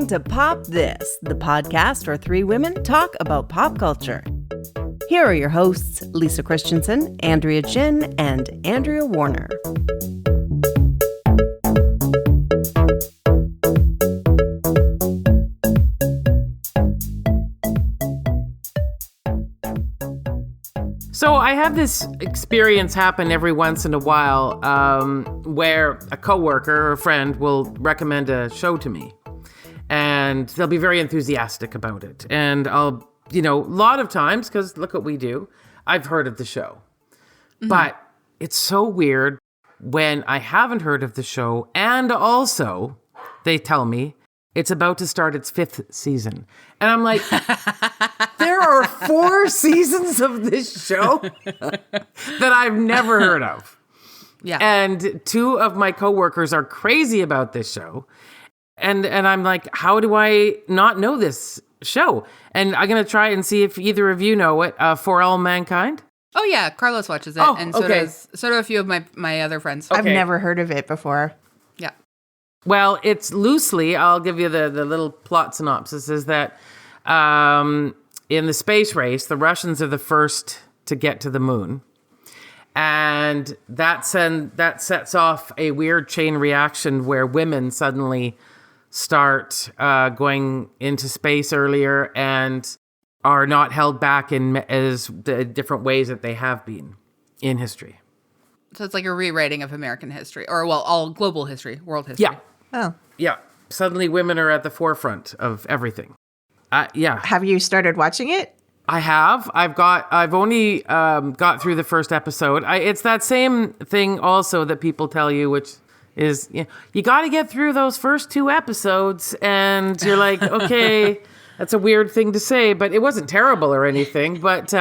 listening to Pop This, the podcast where three women talk about pop culture. Here are your hosts, Lisa Christiansen, Andrea Gin, and Andrea Warner. So I have this experience happen every once in a while where a coworker or a friend will recommend a show to me, and they'll be very enthusiastic about it. And I'll, a lot of times, because look what we do, I've heard of the show. Mm-hmm. But it's so weird when I haven't heard of the show, and also they tell me it's about to start its 5th season. And I'm like, there are 4 seasons of this show that I've never heard of. Yeah. And 2 of my coworkers are crazy about this show. And I'm like, how do I not know this show? And I'm going to try and see if either of you know it. For All Mankind? Oh, yeah. Carlos watches it. Oh, and so do a few of my other friends. I've never heard of it before. Yeah. Well, it's loosely, I'll give you the little plot synopsis, is that in the space race, the Russians are the first to get to the moon. And that sets off a weird chain reaction where women suddenly start going into space earlier and are not held back in as the different ways that they have been in history. So it's like a rewriting of American history, or all global history, world history. Yeah. Oh. Yeah. Suddenly women are at the forefront of everything. Yeah. Have you started watching it? I have. I've only got through the first episode. It's that same thing also that people tell you, which is, you got to get through those first 2 episodes. And you're like, okay, that's a weird thing to say, but it wasn't terrible or anything. But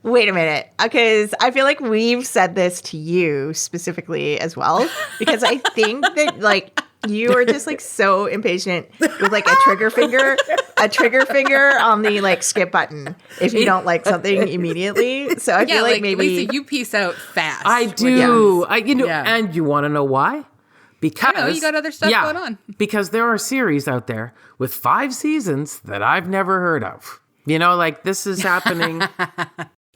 wait a minute, because I feel like we've said this to you specifically as well, because I think that you are just so impatient with a trigger finger on the skip button if you don't like something immediately. So I feel like maybe Lisa, you peace out fast. I do. And you want to know why? Because you got other stuff going on. Because there are series out there with 5 seasons that I've never heard of. This is happening.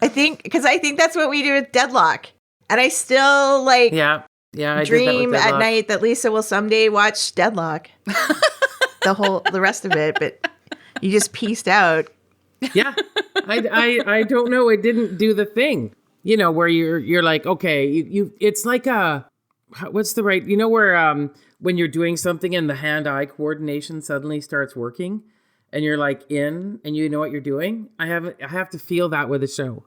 I think that's what we do with Deadlock. And I still I dream at night that Lisa will someday watch Deadlock. the rest of it, but you just pieced out. Yeah. I don't know. It didn't do the thing, where you're like, okay, it's like what's the right, where when you're doing something and the hand-eye coordination suddenly starts working and you're in and you know what you're doing. I have to feel that with a show.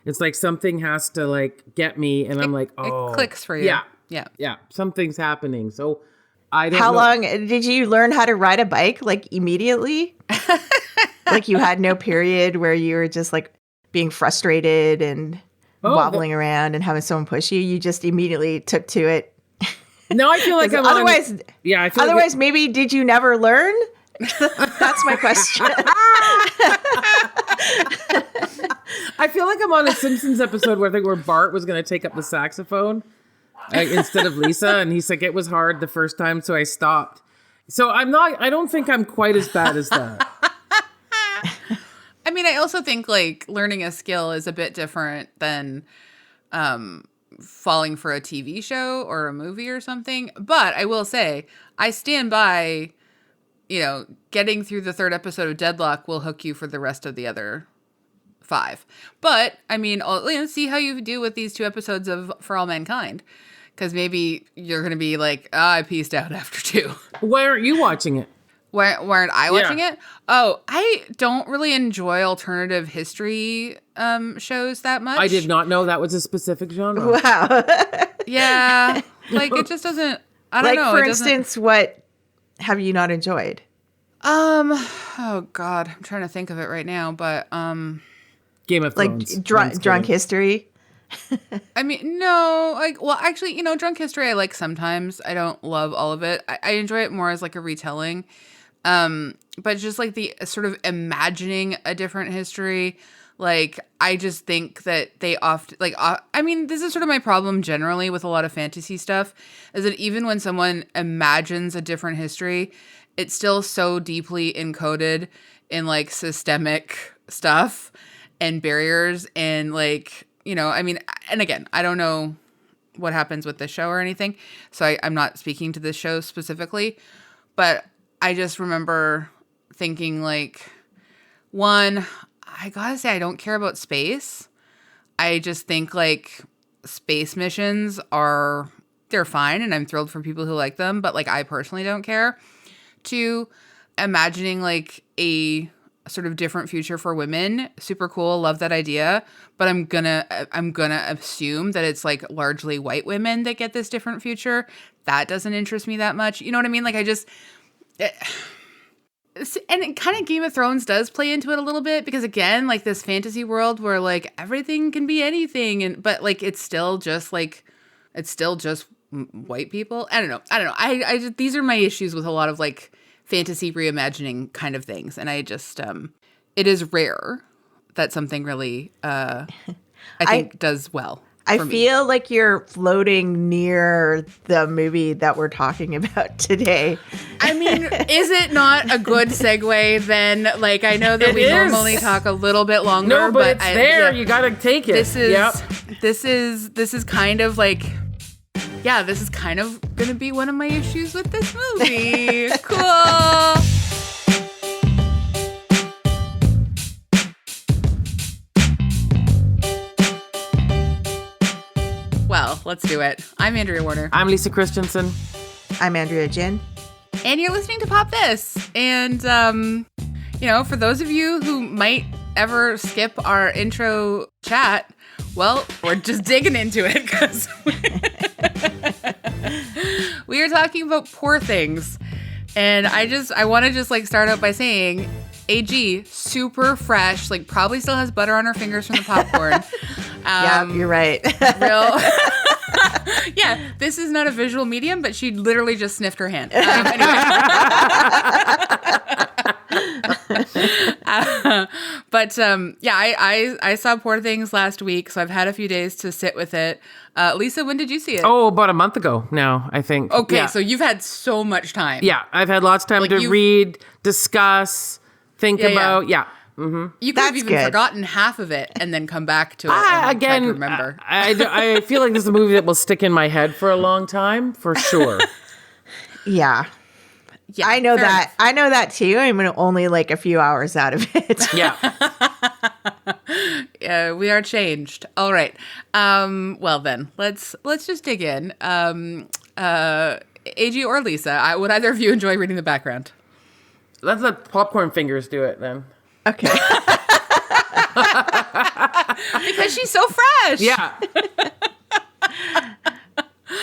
It's like something has to get me, and I'm like, oh, it clicks for you. Yeah. Something's happening. So I don't How know. long did you learn how to ride a bike? Immediately? You had no period where you were just being frustrated and wobbling around and having someone push you. You just immediately took to it. No, I feel like otherwise, maybe did you never learn? That's my question. I feel like I'm on a Simpsons episode where Bart was going to take up the saxophone instead of Lisa, and he's like, it was hard the first time, so I stopped. So I don't think I'm quite as bad as that. I also think learning a skill is a bit different than falling for a TV show or a movie or something. But I will say, I stand by, getting through the 3rd episode of Deadlock will hook you for the rest of the other 5. But see how you do with these 2 episodes of For All Mankind, because maybe you're going to be I pieced out after 2. Why aren't you watching it? Why aren't I watching it? Oh, I don't really enjoy alternative history shows that much. I did not know that was a specific genre. Wow. Yeah. It just doesn't, I don't know. For instance, what have you not enjoyed? Oh God, I'm trying to think of it right now, but Game of Thrones. Drunk history. No, actually, drunk history I like sometimes. I don't love all of it. I enjoy it more as a retelling. But just the sort of imagining a different history, I just think that they often, this is sort of my problem generally with a lot of fantasy stuff, is that even when someone imagines a different history it's still so deeply encoded in like systemic stuff and barriers and like, you know, I mean, and again, I don't know what happens with this show or anything, so I'm not speaking to this show specifically, but I just remember thinking like, one, I gotta say I don't care about space. I just think like space missions they're fine and I'm thrilled for people who like them, but like I personally don't care. Two, imagining like a sort of different future for women, super cool, love that idea, but I'm gonna assume that it's like largely white women that get this different future. That doesn't interest me that much. You know what I mean? Like and it kind of Game of Thrones does play into it a little bit because again, like this fantasy world where like everything can be anything, but like it's still just white people. I don't know. I just, these are my issues with a lot of like fantasy reimagining kind of things, and I just it is rare that something really I think does well. I feel like you're floating near the movie that we're talking about today. I mean, is it not a good segue then? Like, I know that we normally talk a little bit longer, no, but it's there. You gotta take it. This is kind of like, yeah, this is kind of gonna be one of my issues with this movie. Cool. Well, let's do it. I'm Andrea Warner. I'm Lisa Christiansen. I'm Andrea Gin. And you're listening to Pop This. And, you know, for those of you who might ever skip our intro chat, well, we're just digging into it because we are talking about Poor Things. And I want to just like start out by saying AG, super fresh, like probably still has butter on her fingers from the popcorn. Yeah, you're right. Real. Yeah, this is not a visual medium, but she literally just sniffed her hand. Anyway. Yeah, I saw Poor Things last week, so I've had a few days to sit with it. Lisa, when did you see it? Oh, about a month ago now, I think. Okay, yeah. So you've had so much time. Yeah, I've had lots of time to read, discuss, think about. Yeah. Mm-hmm. You could have even forgotten half of it and then come back to it and try to remember. I feel like this is a movie that will stick in my head for a long time, for sure. Yeah. Yeah, I know that. Enough. I know that too. I'm only like a few hours out of it. Yeah. We are changed. All right. Well then, let's just dig in. AG or Lisa, would either of you enjoy reading the background? Let's let popcorn fingers do it then. Okay. Because she's so fresh. Yeah.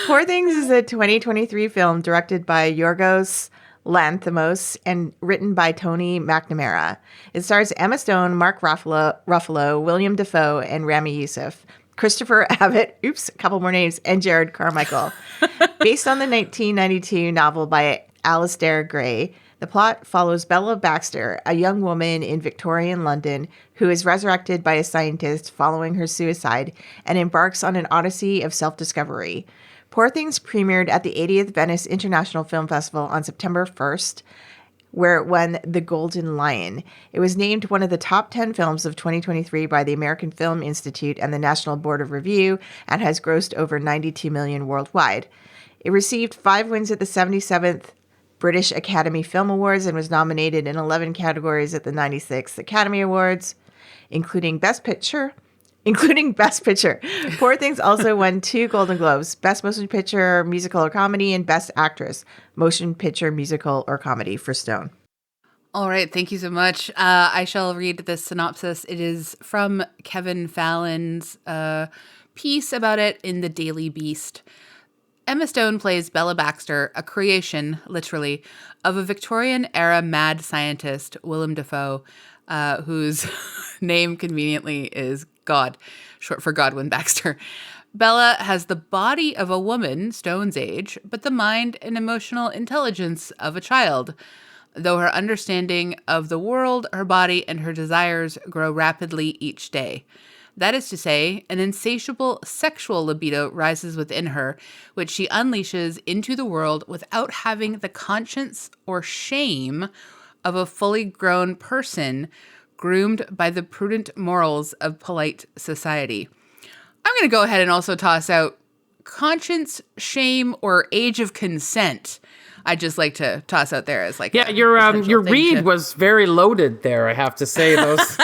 Poor Things is a 2023 film directed by Yorgos Lanthimos and written by Tony McNamara. It stars Emma Stone, Mark Ruffalo, William Dafoe, and Rami Youssef. Christopher Abbott, a couple more names, and Jared Carmichael. Based on the 1992 novel by Alistair Gray, the plot follows Bella Baxter, a young woman in Victorian London who is resurrected by a scientist following her suicide and embarks on an odyssey of self-discovery. Poor Things premiered at the 80th Venice International Film Festival on September 1st, where it won the Golden Lion. It was named one of the top 10 films of 2023 by the American Film Institute and the National Board of Review and has grossed over $92 million worldwide. It received 5 wins at the 77th British Academy Film Awards and was nominated in 11 categories at the 96th Academy Awards, including Best Picture. Poor Things also won 2 Golden Globes, Best Motion Picture, Musical or Comedy, and Best Actress, Motion Picture, Musical or Comedy for Stone. All right, thank you so much. I shall read the synopsis. It is from Kevin Fallon's piece about it in the Daily Beast. Emma Stone plays Bella Baxter, a creation, literally, of a Victorian-era mad scientist, Willem Dafoe, whose name conveniently is God, short for Godwin Baxter. Bella has the body of a woman, Stone's age, but the mind and emotional intelligence of a child. Though her understanding of the world, her body, and her desires grow rapidly each day. That is to say, an insatiable sexual libido rises within her, which she unleashes into the world without having the conscience or shame of a fully grown person groomed by the prudent morals of polite society. I'm going to go ahead and also toss out conscience, shame, or age of consent. I'd just like to toss out there as like your read was very loaded there. I have to say those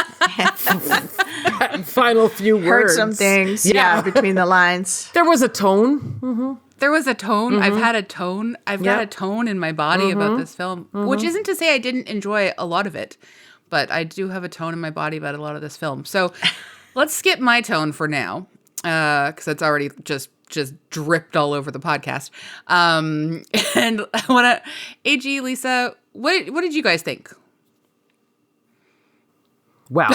final few words Heard some things, between the lines. There was a tone. Mm-hmm. There was a tone. I've had a tone. I've got a tone in my body about this film, which isn't to say I didn't enjoy a lot of it, but I do have a tone in my body about a lot of this film. So let's skip my tone for now, because it's already just dripped all over the podcast. And I want to, AG, Lisa, what did you guys think? Well,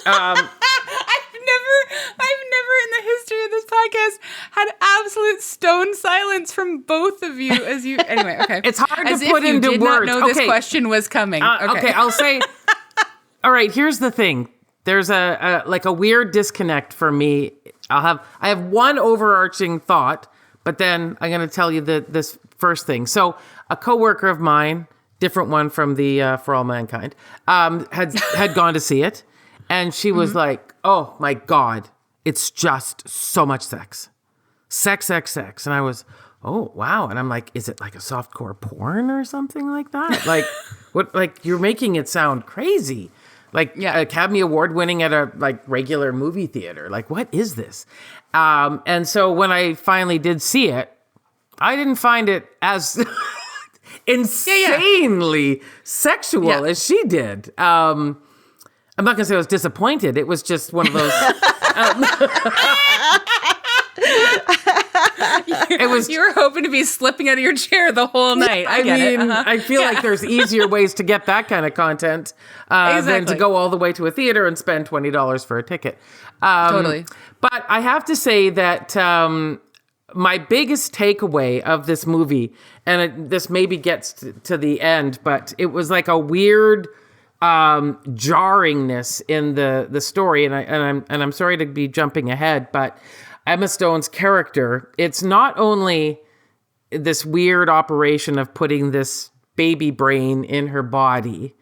I've never in the history of this podcast had absolute stone silence from both of you anyway, okay. It's hard as to put into words. words. Not know this question was coming. Okay, I'll say, all right, here's the thing. There's a weird disconnect for me. I have one overarching thought, but then I'm going to tell you this first thing. So a coworker of mine, different one from the For All Mankind, had gone to see it, and she was like, "Oh my God, it's just so much sex, sex," and I was, "Oh wow," and I'm like, "Is it like a softcore porn or something like that? Like what? Like you're making it sound crazy." Like Academy Award winning at a regular movie theater. Like, what is this? And so when I finally did see it, I didn't find it as insanely sexual as she did. I'm not going to say I was disappointed. It was just one of those... You were hoping to be slipping out of your chair the whole night. I mean, I feel like there's easier ways to get that kind of content than to go all the way to a theater and spend $20 for a ticket. Totally. But I have to say that my biggest takeaway of this movie, and this maybe gets to the end, but it was like a weird jarringness in the story, and I'm sorry to be jumping ahead, but Emma Stone's character, it's not only this weird operation of putting this baby brain in her body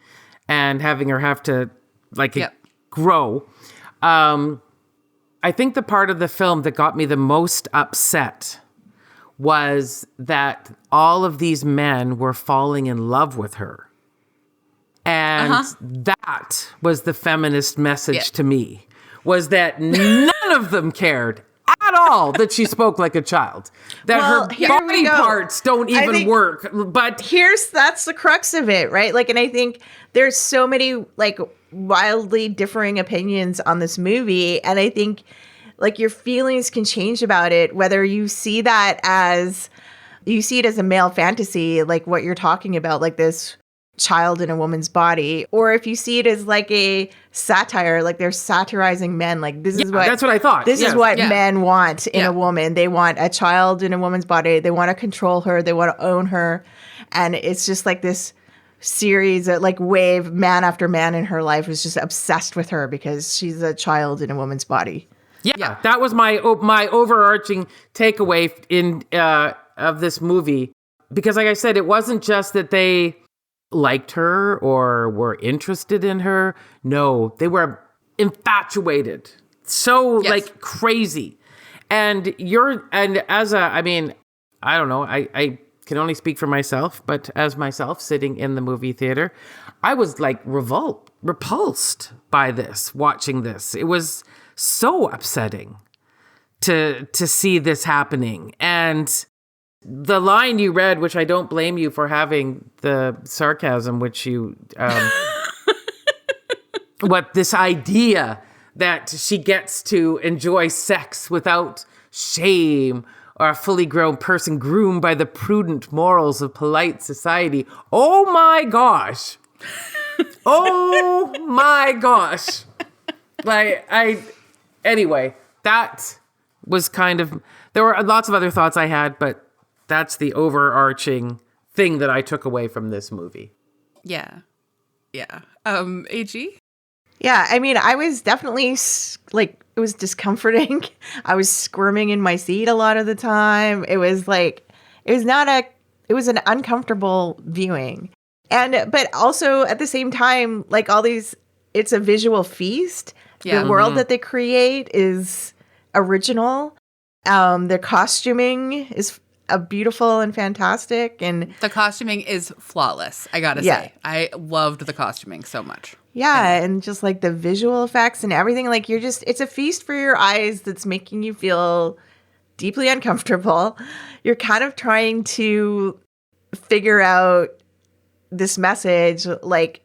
and having her have to grow. I think the part of the film that got me the most upset was that all of these men were falling in love with her. And that was the feminist message to me, was that none of them cared at all that she spoke like a child, that her body parts don't even work. But that's the crux of it, right? Like, and I think there's so many wildly differing opinions on this movie, and I think your feelings can change about it, whether you see it as a male fantasy, like what you're talking about, like this child in a woman's body, or if you see it as a satire, like they're satirizing men, like this is what that's what I thought. This is what men want in a woman. They want a child in a woman's body. They want to control her. They want to own her, and it's just like this series of wave. Man after man in her life is just obsessed with her because she's a child in a woman's body. Yeah, that was my overarching takeaway of this movie, because like I said, it wasn't just that they liked her or were interested in her. No, they were infatuated. So crazy. And I don't know, I can only speak for myself, but as myself sitting in the movie theater, I was repulsed by this, watching this. It was so upsetting to see this happening. And the line you read, which I don't blame you for having the sarcasm, which you, this idea that she gets to enjoy sex without shame, or a fully grown person groomed by the prudent morals of polite society. Oh my gosh. Oh my gosh. Anyway, that was there were lots of other thoughts I had, but that's the overarching thing that I took away from this movie. Yeah. AG? Yeah, I mean, I was definitely like, it was discomforting. I was squirming in my seat a lot of the time. It was like, it was not a, it was an uncomfortable viewing. And, but also at the same time, like all these, it's a visual feast. Yeah. The world that they create is original. Their costuming is beautiful and fantastic. And The costuming is flawless, I gotta Yeah. say. I loved the costuming so much. yeah, and just like the visual effects and everything, like you're just, it's a feast for your eyes that's making you feel deeply uncomfortable. You're kind of trying to figure out this message, like,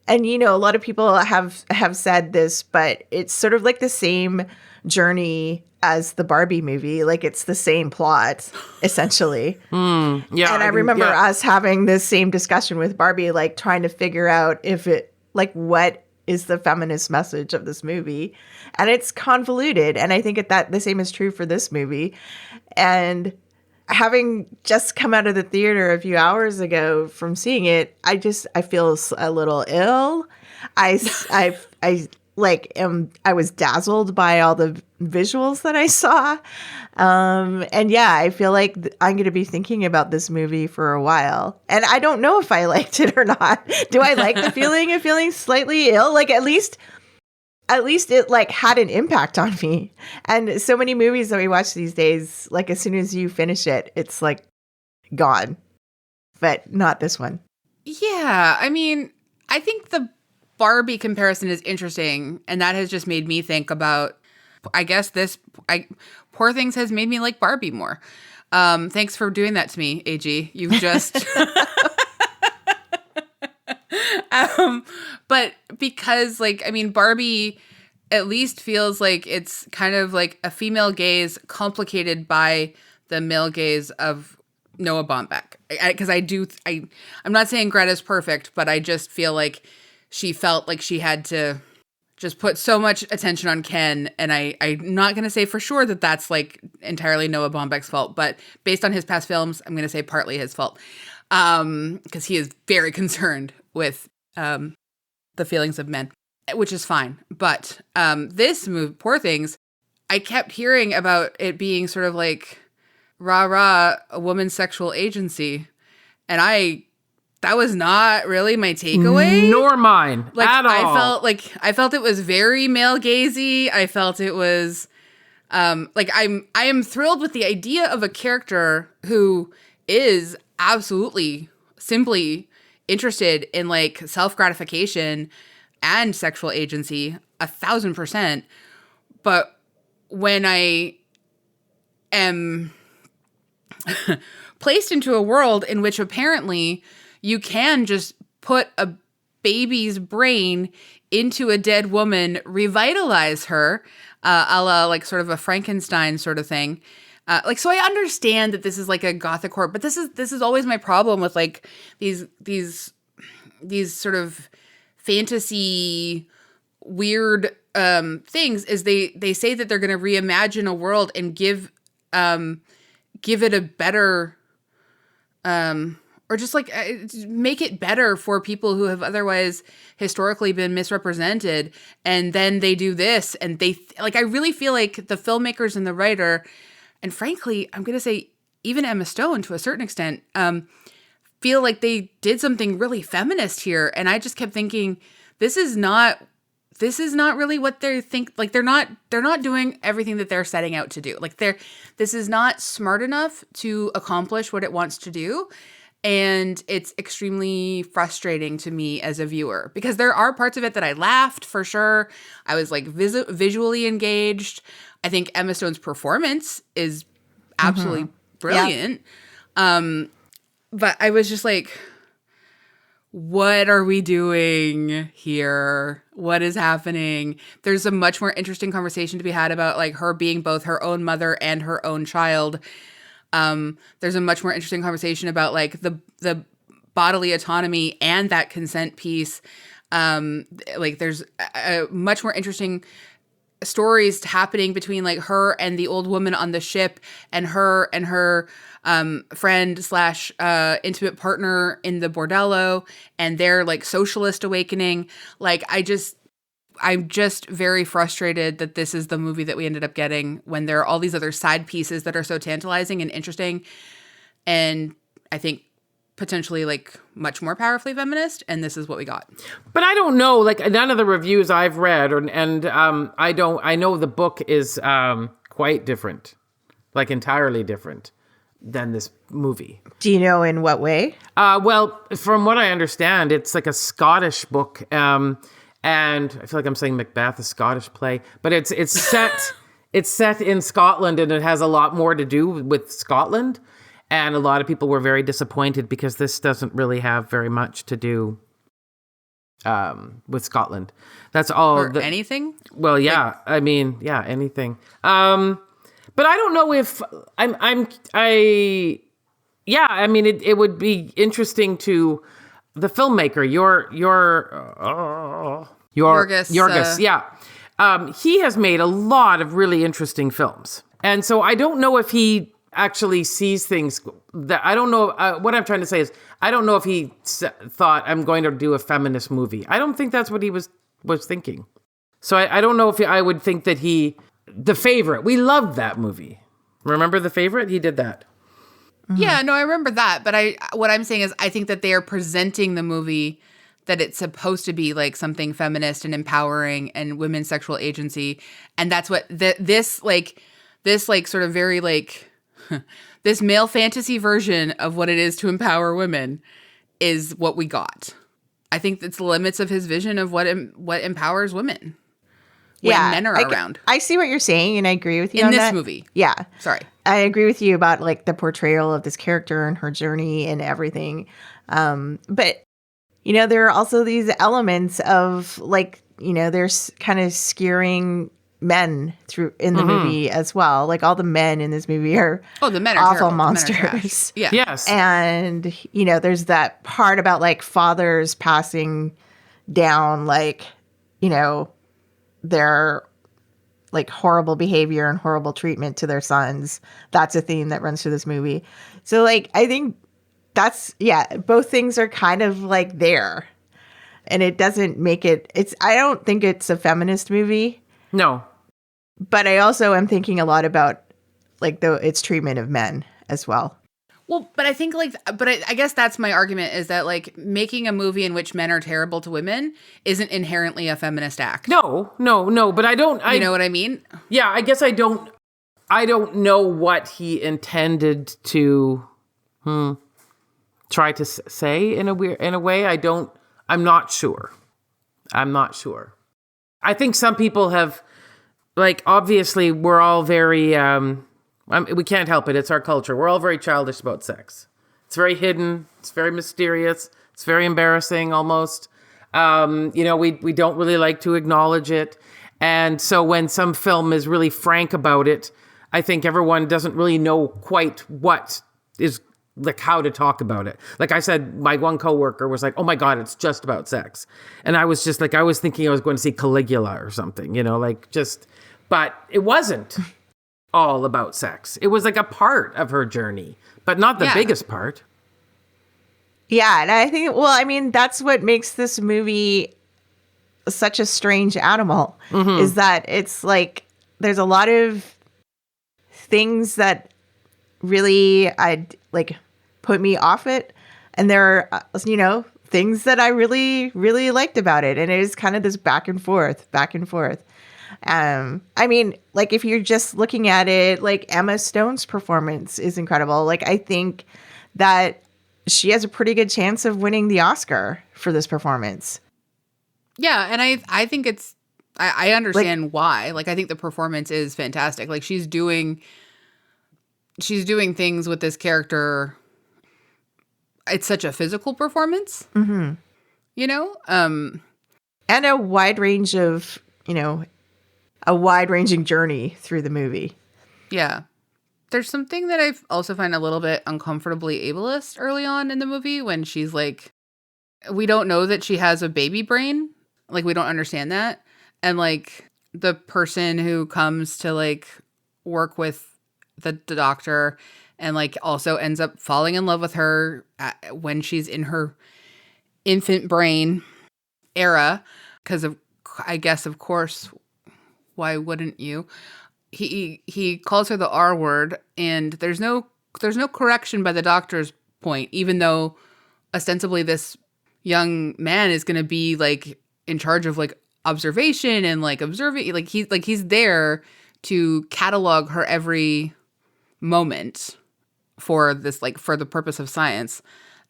and you know, a lot of people have said this, but it's sort of like the same journey as the Barbie movie. Like it's the same plot, essentially. Yeah, And I remember us having this same discussion with Barbie, like trying to figure out if it, like, what is the feminist message of this movie? And it's convoluted. And I think that the same is true for this movie. And having just come out of the theater a few hours ago from seeing it, I feel a little ill. I was dazzled by all the visuals that I saw. And yeah, I feel like I'm going to be thinking about this movie for a while. And I don't know if I liked it or not. Do I like the feeling of feeling slightly ill? Like at least it like had an impact on me. And so many movies that we watch these days, like as soon as you finish it, it's like gone. But not this one. Yeah, I mean, I think the Barbie comparison is interesting, and that has just made me think about, I guess Poor Things has made me like Barbie more. Thanks for doing that to me, AG. You've just... But because, like, I mean, Barbie at least feels like it's kind of like a female gaze complicated by the male gaze of Noah Baumbach. Because I'm not saying Greta's perfect, but I just feel like she felt like she had to just put so much attention on Ken. And I'm not going to say for sure that that's like entirely Noah Baumbach's fault, but based on his past films, I'm going to say partly his fault. Because he is very concerned with the feelings of men, which is fine. But this movie, Poor Things, I kept hearing about it being sort of like rah-rah, a woman's sexual agency. And that was not really my takeaway. Nor mine, like, at all. I felt it was very male gazy. I felt it was I am thrilled with the idea of a character who is absolutely simply interested in like self-gratification and sexual agency 1,000%. But when I am placed into a world in which apparently you can just put a baby's brain into a dead woman, revitalize her, a la like sort of a Frankenstein sort of thing. So I understand that this is like a gothic horror, but this is always my problem with like these sort of fantasy weird things is they say that they're going to reimagine a world and give it a better or just like make it better for people who have otherwise historically been misrepresented. And then they do this and I really feel like the filmmakers and the writer, and frankly, I'm going to say even Emma Stone to a certain extent, feel like they did something really feminist here. And I just kept thinking, this is not really what they think. Like they're not doing everything that they're setting out to do. Like this is not smart enough to accomplish what it wants to do. And it's extremely frustrating to me as a viewer because there are parts of it that I laughed for sure. I was like visually engaged. I think Emma Stone's performance is absolutely brilliant. Yeah. But I was just like, what are we doing here? What is happening? There's a much more interesting conversation to be had about like her being both her own mother and her own child. There's a much more interesting conversation about like the bodily autonomy and that consent piece. Like there's a much more interesting stories happening between like her and the old woman on the ship and her friend / intimate partner in the bordello and their like socialist awakening. Like I'm just very frustrated that this is the movie that we ended up getting when there are all these other side pieces that are so tantalizing and interesting. And I think potentially like much more powerfully feminist. And this is what we got. But I don't know, like none of the reviews I've read I know the book is quite different, like entirely different than this movie. Do you know in what way? Well, from what I understand, it's like a Scottish book. And I feel like I'm saying Macbeth, a Scottish play, but it's set it's set in Scotland, and it has a lot more to do with Scotland. And a lot of people were very disappointed because this doesn't really have very much to do with Scotland. That's all. Or anything? Well, yeah. I mean, yeah, anything. But I don't know if I mean, it would be interesting to the filmmaker, Yorgos, yeah. He has made a lot of really interesting films. And so I don't know if he actually sees things that, I don't know, what I'm trying to say is, I don't know if he thought, I'm going to do a feminist movie. I don't think that's what he was thinking. So I don't know if I would think that The Favorite, we loved that movie. Remember The Favorite? He did that. Yeah, no, I remember that. But what I'm saying is I think that they are presenting the movie that it's supposed to be like something feminist and empowering and women's sexual agency. And that's what this sort of very like this male fantasy version of what it is to empower women is what we got. I think it's the limits of his vision of what empowers women. When men are around. I see what you're saying, and I agree with you in on this that. movie. Yeah. Sorry. I agree with you about like the portrayal of this character and her journey and everything. But, you know, there are also these elements of like, you know, there's kind of skewering men in the movie as well. Like all the men in this movie are the men are awful terrible. monsters. Yeah. Yes. And, you know, there's that part about like fathers passing down like, you know, their like horrible behavior and horrible treatment to their sons. That's a theme that runs through this movie. So like, I think both things are kind of like there, and it doesn't make I don't think it's a feminist movie. No. But I also am thinking a lot about like its treatment of men as well. Well, but I think I guess that's my argument is that like making a movie in which men are terrible to women isn't inherently a feminist act. No, but I don't. You know what I mean? Yeah, I guess I don't know what he intended to try to say in a way. I'm not sure. I think some people have, like, obviously we're all very, we can't help it. It's our culture. We're all very childish about sex. It's very hidden. It's very mysterious. It's very embarrassing almost. You know, we don't really like to acknowledge it. And so when some film is really frank about it, I think everyone doesn't really know quite what is, like, how to talk about it. Like I said, my one coworker was like, oh my God, it's just about sex. And I was just like, I was thinking I was going to see Caligula or something, you know, like just, but it wasn't all about sex. It was like a part of her journey, but not the biggest part. Yeah. And I think, well, I mean, that's what makes this movie such a strange animal, is that it's like, there's a lot of things that really like put me off it, and there are things that I really really liked about it, and it is kind of this back and forth. I mean, like if you're just looking at it, like Emma Stone's performance is incredible. Like I think that she has a pretty good chance of winning the Oscar for this performance. Yeah, and I think it's I understand why. Like I think the performance is fantastic. Like she's doing things with this character. It's such a physical performance, you know? And a wide range of, a wide-ranging journey through the movie. Yeah. There's something that I also find a little bit uncomfortably ableist early on in the movie when she's like, we don't know that she has a baby brain. Like, we don't understand that. And, like, the person who comes to, like, work with the doctor and like also ends up falling in love with her when she's in her infant brain era because of I guess, of course, why wouldn't you? He calls her the R word, and there's no correction by the doctor's point, even though ostensibly this young man is going to be like in charge of like observation and like observing, like he's there to catalog her every moment for this, like, for the purpose of science.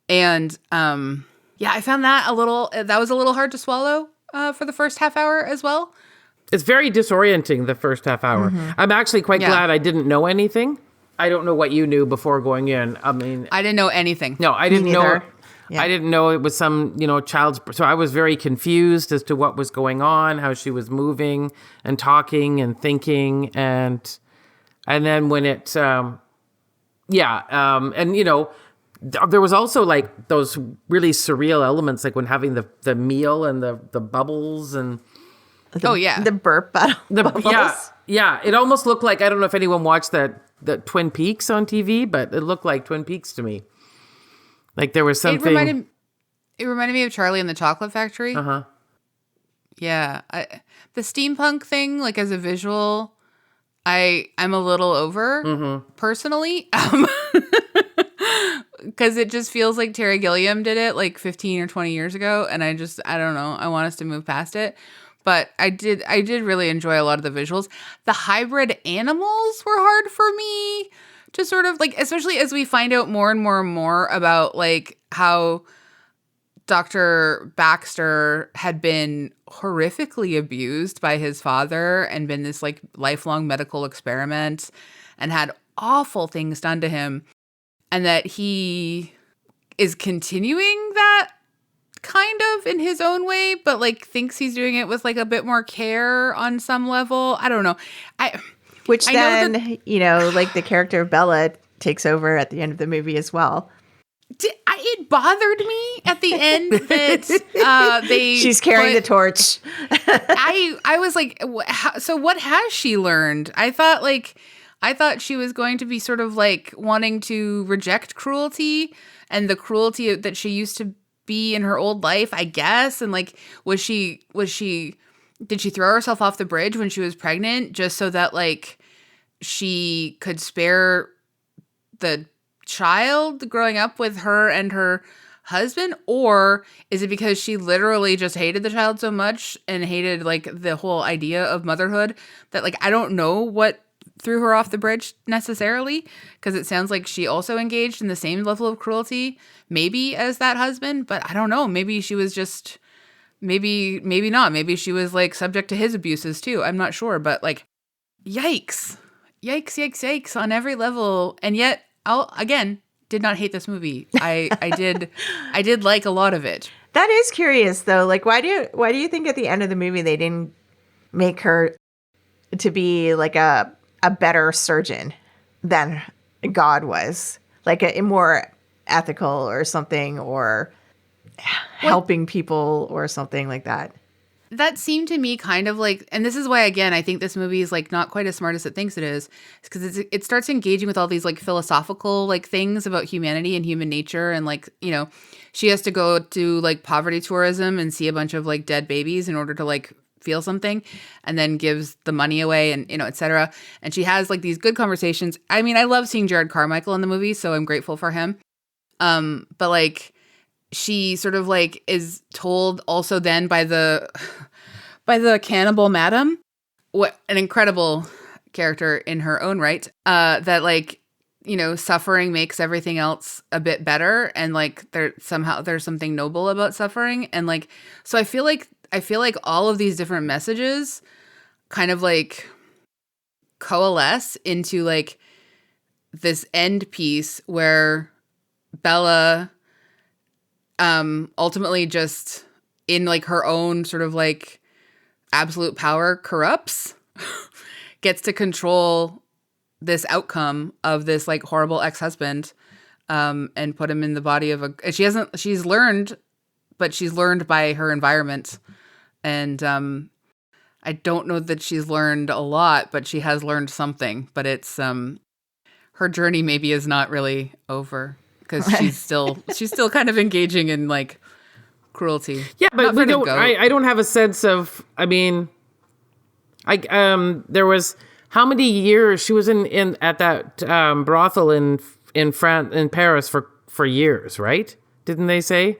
And I found that was a little hard to swallow for the first half hour as well. It's very disorienting, the first half hour. Mm-hmm. I'm actually quite glad I didn't know anything. I don't know what you knew before going in. I mean, I didn't know anything. No, I didn't know. Yeah. I didn't know it was some, child's. So I was very confused as to what was going on, how she was moving and talking and thinking. And then when it, there was also like those really surreal elements, like when having the meal and the bubbles and the burp bubbles. Yeah. It almost looked like, I don't know if anyone watched the Twin Peaks on TV, but it looked like Twin Peaks to me. Like there was something. It reminded me of Charlie and the Chocolate Factory. Uh-huh. Yeah, the steampunk thing, like as a visual, I'm a little over personally. Because it just feels like Terry Gilliam did it like 15 or 20 years ago. And I don't know. I want us to move past it. But I did really enjoy a lot of the visuals. The hybrid animals were hard for me to sort of like, especially as we find out more and more and more about like how Dr. Baxter had been horrifically abused by his father and been this like lifelong medical experiment and had awful things done to him. And that he is continuing that kind of in his own way, but like thinks he's doing it with like a bit more care on some level. I don't know. Which then, like the character of Bella takes over at the end of the movie as well. It bothered me at the end that she's carrying the torch. I was like, so what has she learned? I thought she was going to be sort of like wanting to reject cruelty and the cruelty that she used to be in her old life, I guess. And like, did she throw herself off the bridge when she was pregnant just so that like she could spare the child growing up with her and her husband? Or is it because she literally just hated the child so much and hated like the whole idea of motherhood that like, I don't know what threw her off the bridge necessarily, because it sounds like she also engaged in the same level of cruelty maybe as that husband, but I don't know, maybe she was just maybe not, maybe she was like subject to his abuses too, I'm not sure, but like yikes on every level. And yet again did not hate this movie. I did like a lot of it. That is curious though, like why do you think at the end of the movie they didn't make her to be like a better surgeon than God was, like a more ethical or something, or helping people or something like that? That seemed to me kind of like, and this is why, again, I think this movie is like not quite as smart as it thinks it is, because it starts engaging with all these like philosophical like things about humanity and human nature. And like, she has to go to like poverty tourism and see a bunch of like dead babies in order to like feel something, and then gives the money away and etc. And she has like these good conversations. I mean, I love seeing Jared Carmichael in the movie, so I'm grateful for him. But like she sort of like is told also then by the cannibal madam, what an incredible character in her own right, that like suffering makes everything else a bit better, and like there's something noble about suffering. And like, so I feel like all of these different messages kind of like coalesce into like this end piece where Bella ultimately just in like her own sort of like absolute power corrupts, gets to control this outcome of this like horrible ex-husband, and put him in the body of she's learned by her environment. And I don't know that she's learned a lot, but she has learned something. But it's her journey maybe is not really over, because she's still kind of engaging in like cruelty. Yeah, but Not we for the don't. goat. I don't have a sense of. I mean, there was how many years she was in at that brothel in France, in Paris for years, right? Didn't they say?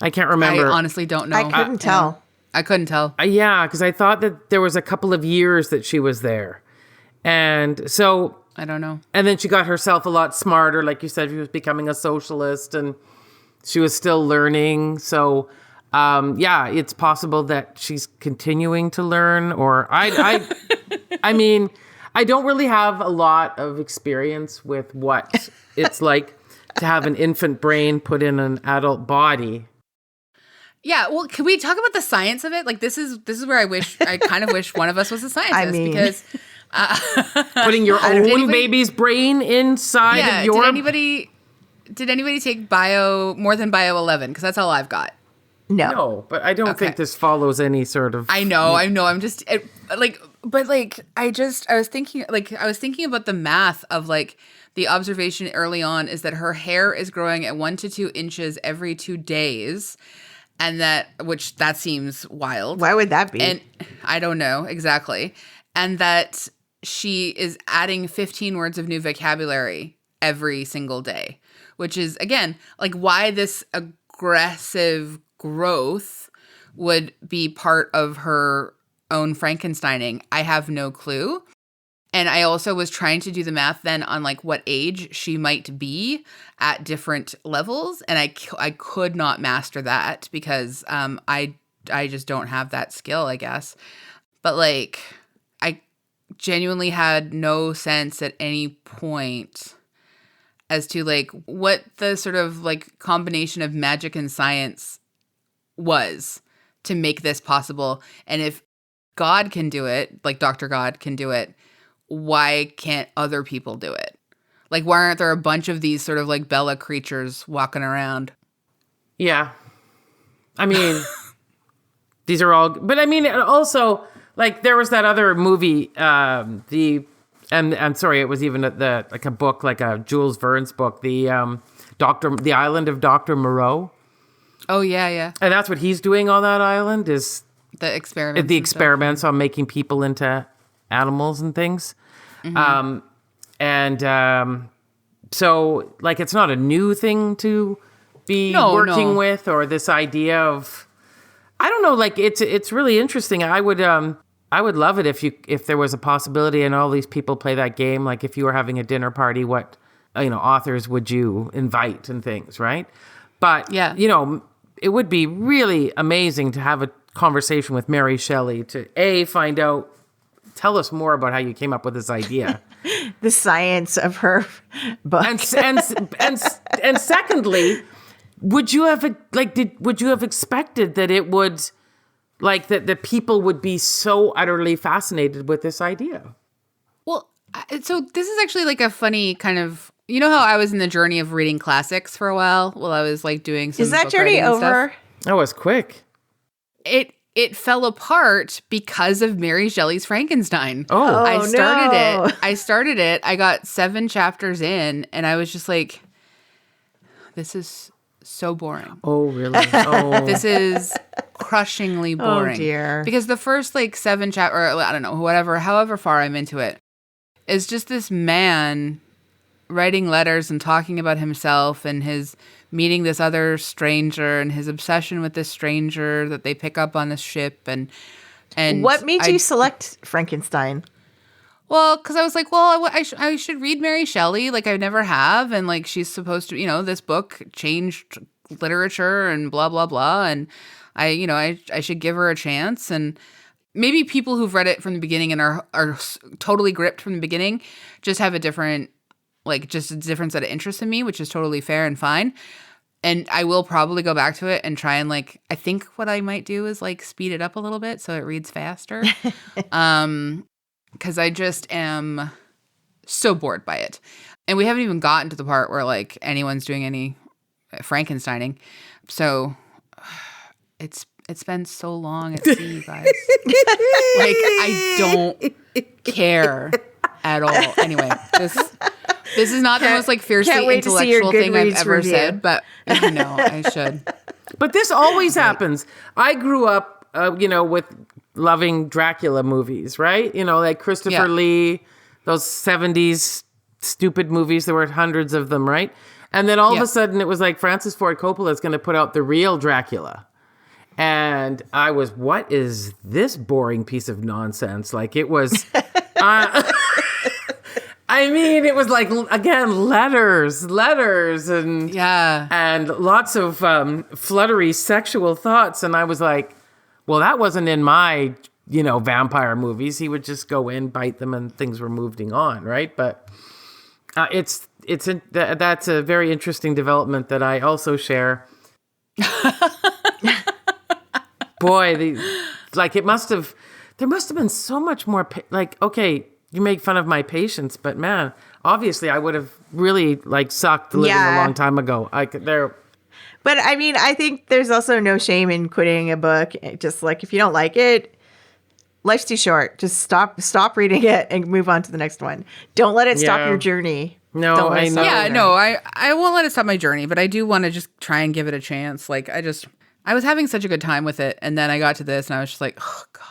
I can't remember. I honestly don't know. I couldn't tell. I couldn't tell. Yeah, because I thought that there was a couple of years that she was there, and so I don't know. and then she got herself a lot smarter. Like you said, she was becoming a socialist, and she was still learning. So, yeah, it's possible that she's continuing to learn. Or I mean, I don't really have a lot of experience with what it's like to have an infant brain put in an adult body. Yeah, well, can we talk about the science of it? Like, this is where I kind of wish one of us was a scientist because Putting your own baby's brain inside of your... Did anybody take more than bio 11? Because that's all I've got. No, but I don't think this follows any sort of... I know. I'm just I was thinking about the math of like the observation early on is that her hair is growing at 1 to 2 inches every 2 days. And which seems wild. Why would that be? And I don't know exactly. And that she is adding 15 words of new vocabulary every single day, which is, again, like why this aggressive growth would be part of her own Frankensteining. I have no clue. And I also was trying to do the math then on like what age she might be at different levels. And I could not master that because I just don't have that skill, I guess. But like, I genuinely had no sense at any point as to like what the sort of like combination of magic and science was to make this possible. And if God can do it, like Dr. God can do it, why can't other people do it? Like, why aren't there a bunch of these sort of like Bella creatures walking around? Yeah. I mean, these are all, but I mean, also, like, there was that other movie, and sorry, it was even like a book, like a Jules Verne's book, the Island of Dr. Moreau. Oh, yeah. And that's what he's doing on that island is the experiments. The experiments on making people into animals and things. Mm-hmm. So like, it's not a new thing to be working with, or this idea of, I don't know, like it's really interesting. I would love it if there was a possibility and all these people play that game. Like if you were having a dinner party, what, authors would you invite and things, right? But, it would be really amazing to have a conversation with Mary Shelley to find out, tell us more about how you came up with this idea. The science of her book. And secondly, would you have expected that it would, like, that people would be so utterly fascinated with this idea? Well, so this is actually like a funny kind of, you know how I was in the journey of reading classics for a while I was like doing some Is that book journey writing and over? stuff? That was quick. It fell apart because of Mary Shelley's Frankenstein. I started it. I got 7 chapters in, and I was just like, this is so boring. Oh, really? Oh. This is crushingly boring. Oh, dear. Because the first like 7 chapter, or I don't know, however far I'm into it, is just this man writing letters and talking about himself and his meeting this other stranger and his obsession with this stranger that they pick up on this ship. And what made you select Frankenstein? Well, because I was like, well, I should read Mary Shelley. Like, I never have. And like, she's supposed to, this book changed literature and blah, blah, blah. And I should give her a chance. And maybe people who've read it from the beginning and are totally gripped from the beginning just have a different, like, just a different set of interests in me, which is totally fair and fine. And I will probably go back to it and try and like, I think what I might do is like speed it up a little bit so it reads faster. Because I just am so bored by it. And we haven't even gotten to the part where like anyone's doing any Frankensteining. So it's been so long at sea, you guys. Like, I don't care at all. Anyway, this is not the most like fiercely intellectual thing I've ever said, but I should. But this always happens. I grew up, with loving Dracula movies, right? Like Christopher Lee, those 70s stupid movies. There were hundreds of them, right? And then all of a sudden it was like Francis Ford Coppola is going to put out the real Dracula. And I was, what is this boring piece of nonsense? Like it was, it was like, again, letters and lots of fluttery sexual thoughts. And I was like, well, that wasn't in my, vampire movies. He would just go in, bite them, and things were moving on, right? But that's a very interesting development that I also share. Boy, there must have been so much more, okay, you make fun of my patience, but man, obviously I would have really sucked living a long time ago. But I think there's also no shame in quitting a book. Just if you don't like it, life's too short. Just stop reading it and move on to the next one. Don't let it stop your journey. No, I know. Yeah, no, I won't let it stop my journey, but I do want to just try and give it a chance. I was having such a good time with it, and then I got to this, and I was just like, oh, God.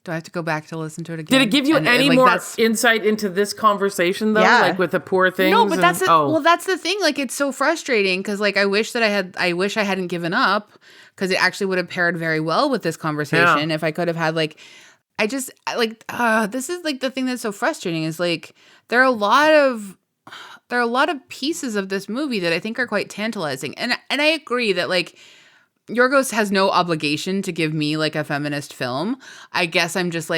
Do I have to go back to listen to it again? Did it give you any more insight into this conversation, though? Yeah. With the poor things? No, but that's the thing. It's so frustrating because, I wish I hadn't given up because it actually would have paired very well with this conversation if I could have had, this is, the thing that's so frustrating is, there are a lot of pieces of this movie that I think are quite tantalizing. And I agree that, Yorgos has no obligation to give me a feminist film. I guess I'm just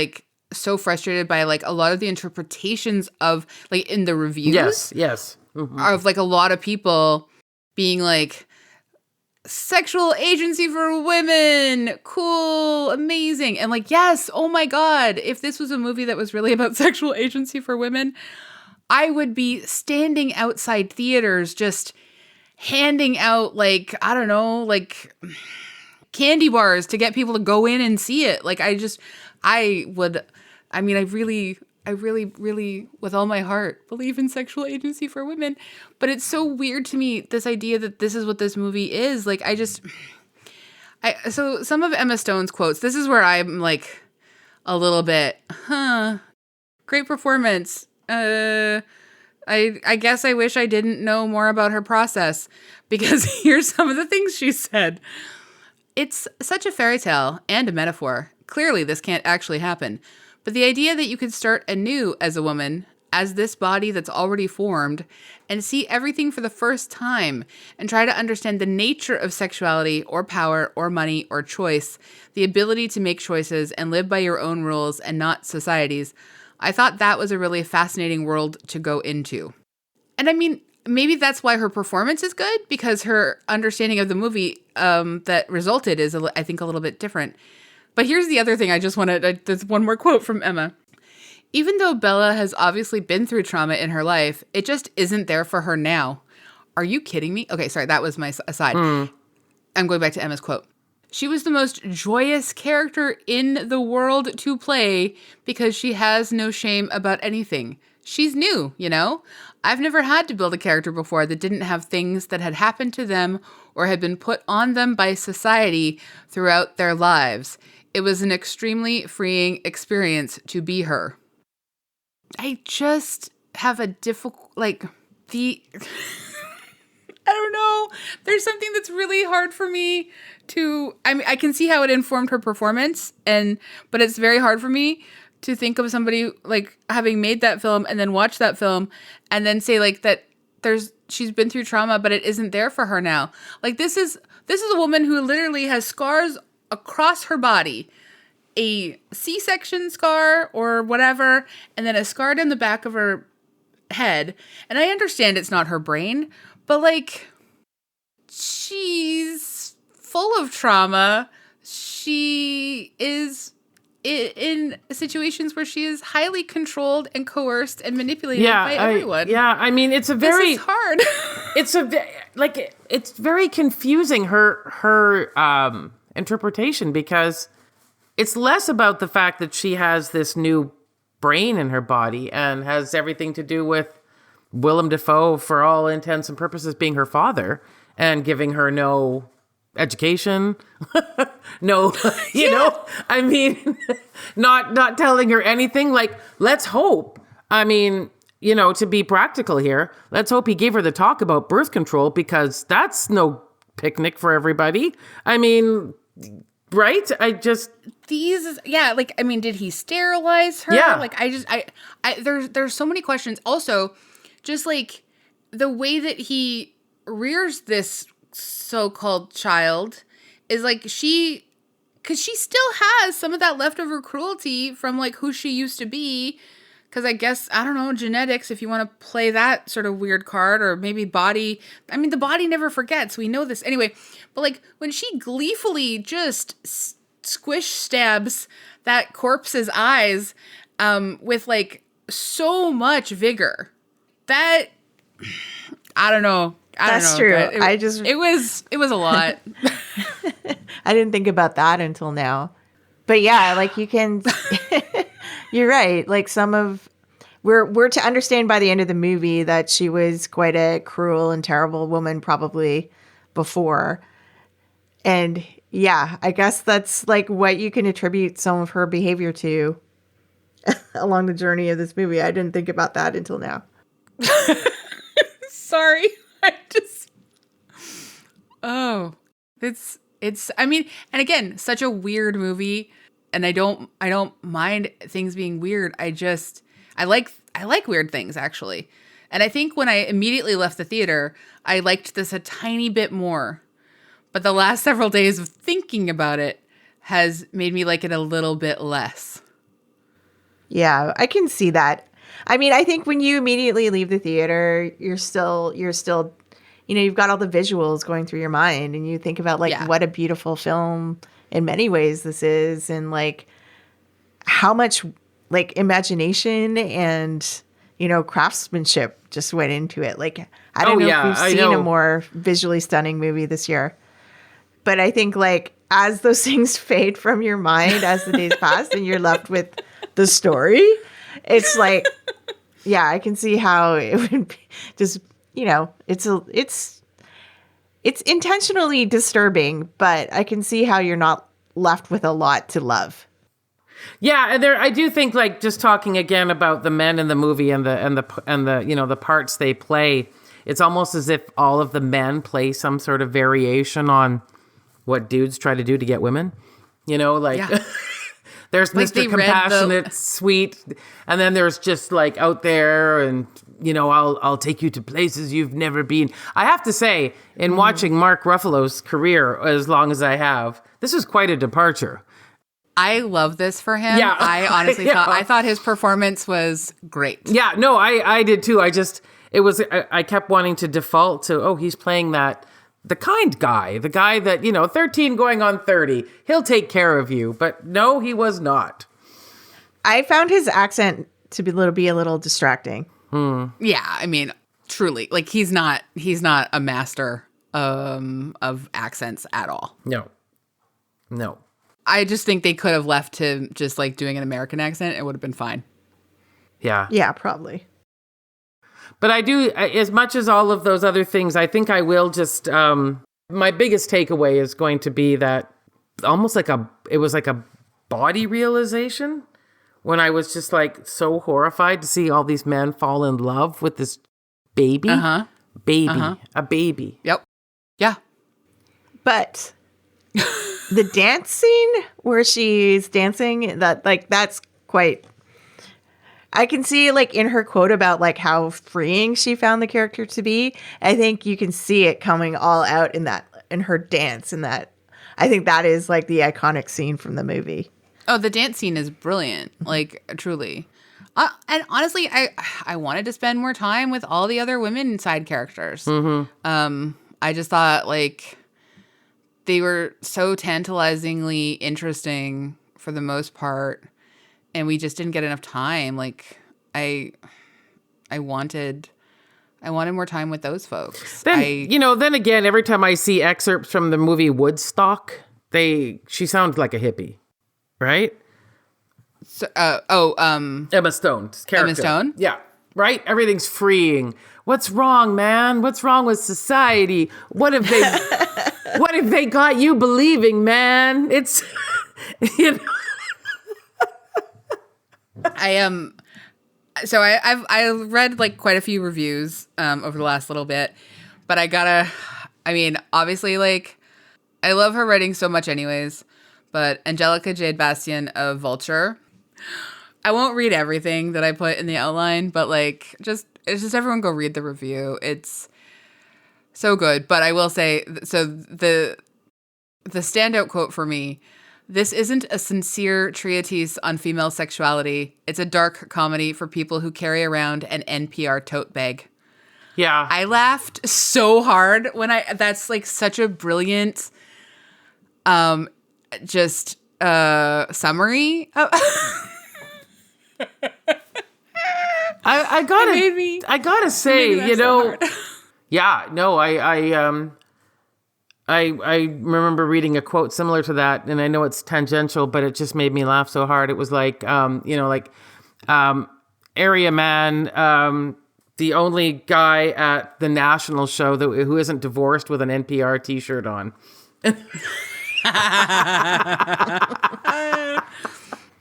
so frustrated by a lot of the interpretations of in the reviews. Yes. Mm-hmm. Of a lot of people being sexual agency for women, cool, amazing. And yes, oh my God, if this was a movie that was really about sexual agency for women, I would be standing outside theaters just handing out candy bars to get people to go in and see it. I really with all my heart believe in sexual agency for women, but it's so weird to me, this idea that this is what this movie is. So some of Emma Stone's quotes, this is where I'm a little bit, great performance. I guess I wish I didn't know more about her process, because here's some of the things she said. It's such a fairy tale and a metaphor. Clearly, this can't actually happen. But the idea that you could start anew as a woman, as this body that's already formed, and see everything for the first time, and try to understand the nature of sexuality or power or money or choice, the ability to make choices and live by your own rules and not society's, I thought that was a really fascinating world to go into. And maybe that's why her performance is good, because her understanding of the movie that resulted is, I think, a little bit different. But here's the other thing there's one more quote from Emma. Even though Bella has obviously been through trauma in her life, it just isn't there for her now. Are you kidding me? Okay, sorry, that was my aside. I'm going back to Emma's quote. She was the most joyous character in the world to play because she has no shame about anything. She's new, I've never had to build a character before that didn't have things that had happened to them or had been put on them by society throughout their lives. It was an extremely freeing experience to be her. I just have a difficult, I don't know. There's something that's really hard for me to, I can see how it informed her performance, but it's very hard for me to think of somebody having made that film and then watch that film and then say that she's been through trauma, but it isn't there for her now. This is a woman who literally has scars across her body, a C-section scar or whatever, and then a scar down the back of her head. And I understand it's not her brain, but she's full of trauma. She is in situations where she is highly controlled and coerced and manipulated by everyone. It's a very... This is hard. It's very confusing, her interpretation, because it's less about the fact that she has this new brain in her body and has everything to do with Willem Dafoe, for all intents and purposes, being her father and giving her no education. No, you know, I mean, not telling her anything. Like, let's hope. I mean, you know, to be practical here, let's hope he gave her the talk about birth control, because that's no picnic for everybody. I mean, right? Like, I mean, did he sterilize her? Yeah. Like, there's so many questions. Also, just like the way that he rears this so-called child is like because she still has some of that leftover cruelty from like who she used to be. Because I guess, I don't know, genetics, if you want to play that sort of weird card, or maybe body. I mean, the body never forgets. We know this. Anyway, but like when she gleefully just squish stabs that corpse's eyes with like so much vigor, that, I don't know. That's true. It was a lot. I didn't think about that until now. But yeah, like you can... You're right. Like we're to understand by the end of the movie that she was quite a cruel and terrible woman probably before. And yeah, I guess that's like what you can attribute some of her behavior to along the journey of this movie. I didn't think about that until now. Sorry. I mean, and again, such a weird movie. And I don't mind things being weird. I like weird things, actually. And I think when I immediately left the theater, I liked this a tiny bit more. But the last several days of thinking about it has made me like it a little bit less. Yeah, I can see that. I mean, I think when you immediately leave the theater, you're still, you know, you've got all the visuals going through your mind, and you think about like what a beautiful film in many ways this is, and like how much like imagination and, you know, craftsmanship just went into it. Like, I don't know if we've seen a more visually stunning movie this year, but I think like as those things fade from your mind as the days pass and you're left with the story, it's like, yeah, I can see how it would be just, you know, it's intentionally disturbing, but I can see how you're not left with a lot to love. Yeah, and I do think, like, just talking again about the men in the movie and the you know, the parts they play, it's almost as if all of the men play some sort of variation on what dudes try to do to get women. You know, like there's like Mr. Compassionate, sweet, and then there's just like out there and, you know, I'll take you to places you've never been. I have to say, in watching Mark Ruffalo's career as long as I have, this is quite a departure. I love this for him. Yeah. I honestly I thought his performance was great. Yeah, no, I did too. I kept wanting to default to, oh, he's playing the kind guy, the guy that, you know, 13 going on 30, he'll take care of you. But no, he was not. I found his accent to be a little distracting. Yeah, I mean, truly, like he's not a master of accents at all. No. I just think they could have left him just like doing an American accent. It would have been fine. Yeah. Yeah, probably. But I do, as much as all of those other things, I think I will just, my biggest takeaway is going to be that almost like it was like a body realization when I was just like so horrified to see all these men fall in love with this baby. A baby. Yep. Yeah. But the dance scene where she's dancing, that's quite... I can see like in her quote about like how freeing she found the character to be. I think you can see it coming all out in her dance, and that I think that is like the iconic scene from the movie. Oh, the dance scene is brilliant. Like truly. And honestly, I wanted to spend more time with all the other women side characters. Mm-hmm. I just thought like they were so tantalizingly interesting for the most part. And we just didn't get enough time. Like I wanted more time with those folks. Then again, every time I see excerpts from the movie Woodstock, she sounds like a hippie, right? So, Emma Stone's character. Emma Stone? Yeah, right? Everything's freeing. What's wrong, man? What's wrong with society? What have they... What if they got you believing, man? It's, you know. So I've read like quite a few reviews over the last little bit, but obviously, like, I love her writing so much anyways, but Angelica Jade Bastian of Vulture, I won't read everything that I put in the outline, but like, it's just everyone go read the review. It's so good. But I will say, so the standout quote for me: "This isn't a sincere treatise on female sexuality. It's a dark comedy for people who carry around an NPR tote bag." Yeah. I laughed so hard when that's like such a brilliant, summary. I gotta say, you know, yeah, no, I remember reading a quote similar to that, and I know it's tangential, but it just made me laugh so hard. It was like, area man, the only guy at the national show who isn't divorced with an NPR t-shirt on.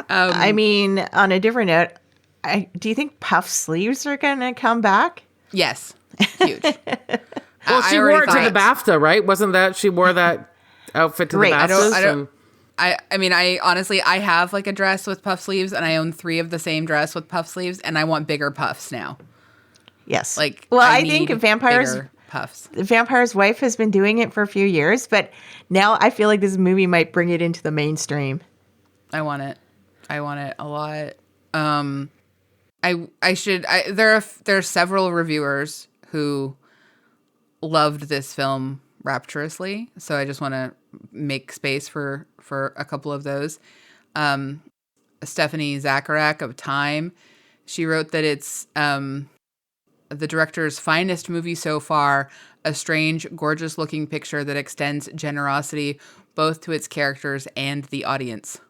I mean, on a different note, do you think puff sleeves are going to come back? Yes. Huge. Well, she wore it to the BAFTA, right? Wasn't that she wore that outfit to the BAFTAs? I honestly, I have like a dress with puff sleeves, and I own 3 of the same dress with puff sleeves, and I want bigger puffs now. Yes. Like, well, I think puffs. Vampire's Wife has been doing it for a few years, but now I feel like this movie might bring it into the mainstream. I want it a lot. There are several reviewers who loved this film rapturously, so I just want to make space for a couple of those. Stephanie Zacharek of Time, she wrote that it's the director's finest movie so far, a strange, gorgeous-looking picture that extends generosity both to its characters and the audience.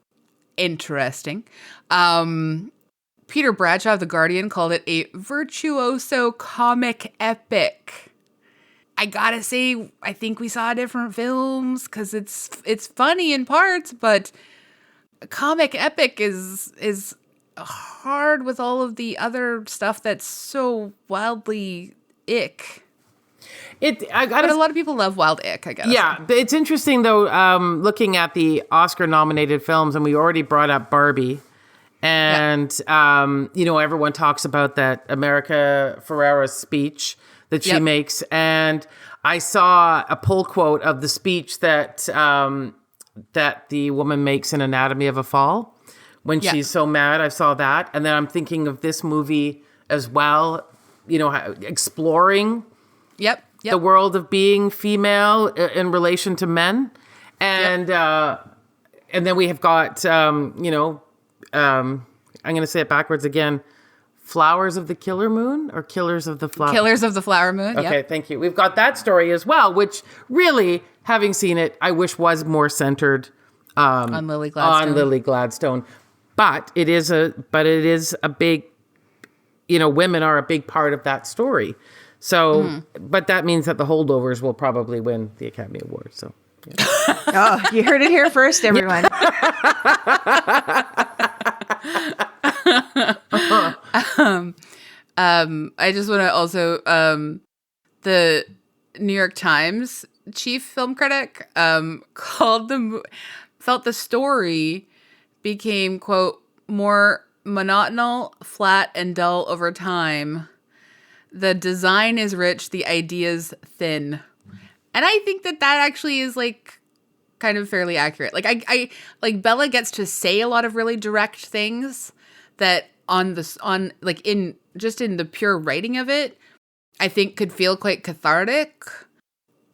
Interesting. Peter Bradshaw of The Guardian called it a virtuoso comic epic. I gotta say, I think we saw different films because it's funny in parts, but a comic epic is hard with all of the other stuff that's so wildly ick. But a lot of people love wild ick, I guess. Yeah, it's interesting though, looking at the Oscar-nominated films, and we already brought up Barbie, and everyone talks about that America Ferrera's speech that she makes, and I saw a pull quote of the speech that the woman makes in Anatomy of a Fall when she's so mad. I saw that, and then I'm thinking of this movie as well, exploring the world of being female in relation to men, and then we have got I'm going to say it backwards again. Flowers of the Killer Moon or Killers of the Flower? Killers of the Flower Moon. Okay, thank you. We've got that story as well, which really, having seen it, I wish was more centered on Lily Gladstone. But it is a big, women are a big part of that story. So, but that means that The Holdovers will probably win the Academy Award. So, yeah. Oh, you heard it here first, everyone. I just want to also, the New York Times chief film critic felt the story became, quote, more monotonal, flat, and dull over time. The design is rich, the ideas thin. And I think that actually is like kind of fairly accurate. Like I like Bella gets to say a lot of really direct things that in the pure writing of it, I think could feel quite cathartic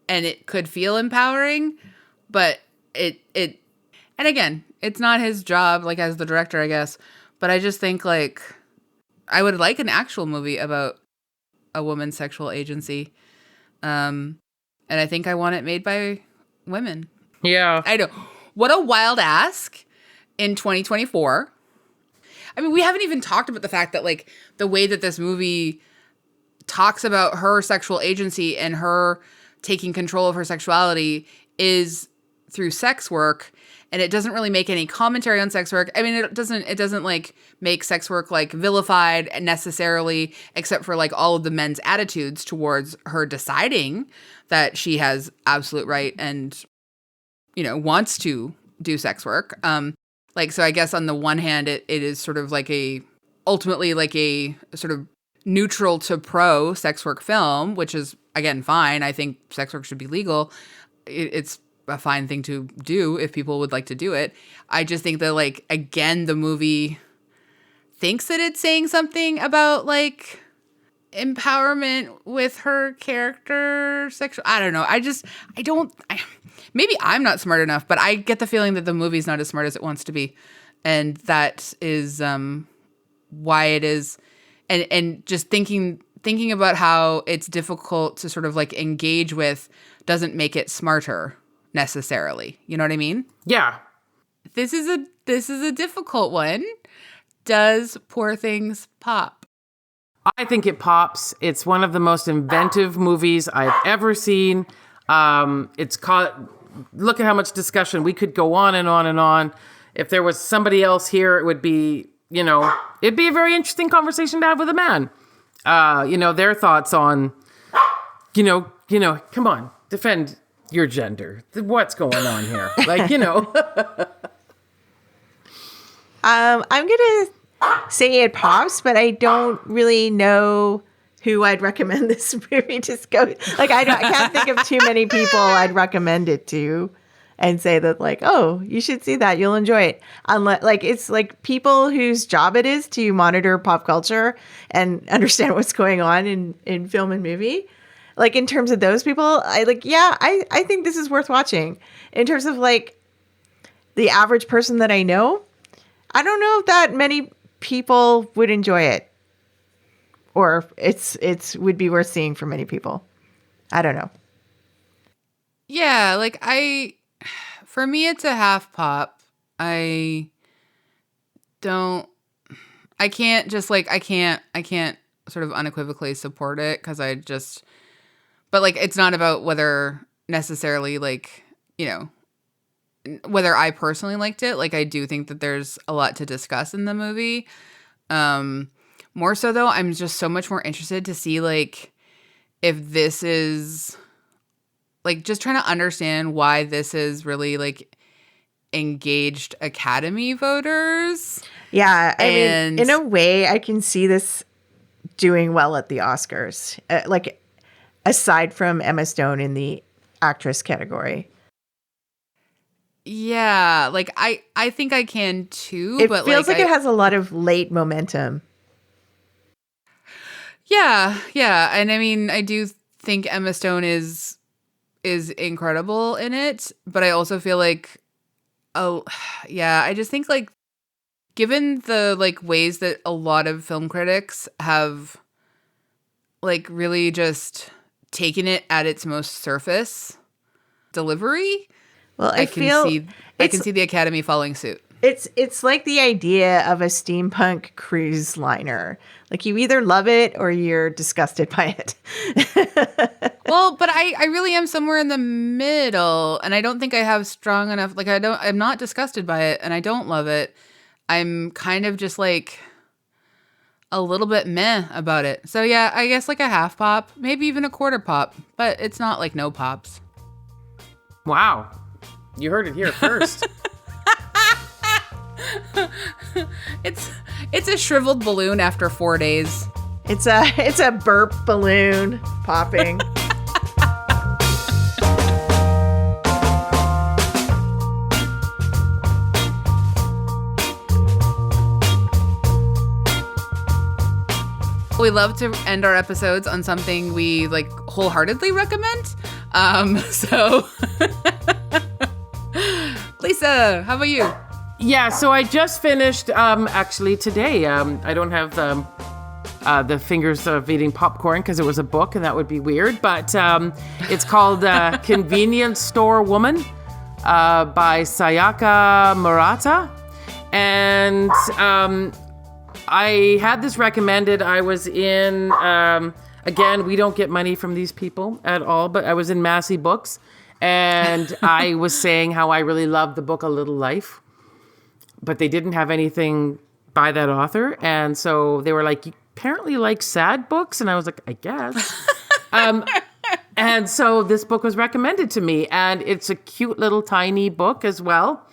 and it could feel empowering, but it and again, it's not his job, like, as the director, I guess, but I just think, like, I would like an actual movie about a woman's sexual agency. And I think I want it made by women. Yeah. I know. What a wild ask in 2024. I mean, we haven't even talked about the fact that, like, the way that this movie talks about her sexual agency and her taking control of her sexuality is through sex work, and it doesn't really make any commentary on sex work. I mean, it doesn't like make sex work like vilified necessarily, except for like all of the men's attitudes towards her deciding that she has absolute right and, you know, wants to do sex work. Like, so I guess on the one hand, it is sort of like ultimately like a sort of neutral to pro sex work film, which is, again, fine. I think sex work should be legal. It's a fine thing to do if people would like to do it. I just think that, like, again, the movie thinks that it's saying something about like empowerment with her character sexual. I don't know. Maybe I'm not smart enough, but I get the feeling that the movie's not as smart as it wants to be. And that is why it is. And just thinking about how it's difficult to sort of like engage with doesn't make it smarter necessarily. You know what I mean? Yeah. This is a difficult one. Does Poor Things pop? I think it pops. It's one of the most inventive movies I've ever seen. It's caught. Look at how much discussion. We could go on and on and on. If there was somebody else here, it would be, you know, it'd be a very interesting conversation to have with a man. You know, their thoughts on, you know, come on, defend your gender. What's going on here? Like, you know. I'm going to say it pops, but I don't really know who I'd recommend this movie to go. Like, I can't think of too many people I'd recommend it to and say that, like, oh, you should see that. You'll enjoy it. Unless, like, it's like people whose job it is to monitor pop culture and understand what's going on in film and movie. Like, in terms of those people, I think this is worth watching. In terms of, like, the average person that I know, I don't know if that many people would enjoy it. Or it's would be worth seeing for many people. I don't know. Yeah, like for me, it's a half pop. I can't sort of unequivocally support it because but like, it's not about whether necessarily, like, you know, whether I personally liked it. Like, I do think that there's a lot to discuss in the movie. More so, though, I'm just so much more interested to see, like, if this is, like, just trying to understand why this is really, like, engaged Academy voters. Yeah, I mean, in a way, I can see this doing well at the Oscars. Like, aside from Emma Stone in the actress category. Yeah, like, I think I can, too. It but feels like it has a lot of late momentum. Yeah. And I mean, I do think Emma Stone is incredible in it, but I also feel like, I just think, like, given the, like, ways that a lot of film critics have, like, really just taken it at its most surface delivery, well, I can see the Academy following suit. It's like the idea of a steampunk cruise liner. Like, you either love it or you're disgusted by it. Well, but I really am somewhere in the middle, and I don't think I have strong enough, like, I'm not disgusted by it, and I don't love it. I'm kind of just, like, a little bit meh about it. So yeah, I guess like a half pop, maybe even a quarter pop, but it's not like no pops. Wow. You heard it here first. It's a shriveled balloon after 4 days. It's a burp balloon popping. We love to end our episodes on something we like wholeheartedly recommend. So Lisa, how about you? Yeah, so I just finished actually today. I don't have the fingers of eating popcorn because it was a book and that would be weird, but it's called Convenience Store Woman by Sayaka Murata. And I had this recommended. I was in, again, we don't get money from these people at all, but I was in Massey Books, And I was saying how I really loved the book A Little Life, but they didn't have anything by that author. And so they were like, you apparently like sad books. And I was like, I guess. And so this book was recommended to me, and it's a cute little tiny book as well.